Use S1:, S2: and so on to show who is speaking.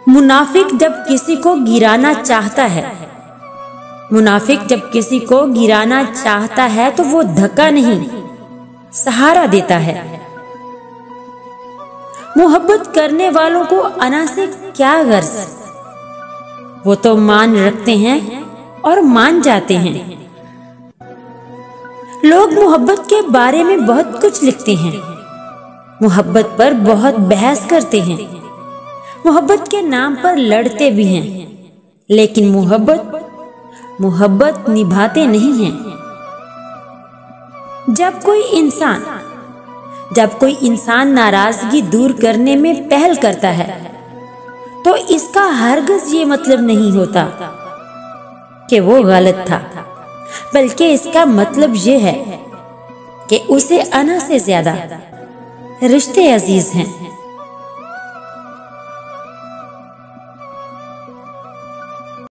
S1: मुनाफिक जब किसी को गिराना चाहता है, मुनाफिक जब किसी को गिराना चाहता है तो वो धक्का नहीं, सहारा देता है। मोहब्बत करने वालों को अना से क्या गर्ज, वो तो मान रखते हैं और मान जाते हैं। लोग मोहब्बत के बारे में बहुत कुछ लिखते हैं, मोहब्बत पर बहुत बहस करते हैं, मोहब्बत के नाम पर लड़ते भी हैं, लेकिन मोहब्बत निभाते नहीं हैं। जब कोई इंसान नाराजगी दूर करने में पहल करता है तो इसका हरगिज़ ये मतलब नहीं होता कि वो गलत था, बल्कि इसका मतलब ये है कि उसे अना से ज्यादा रिश्ते अजीज हैं।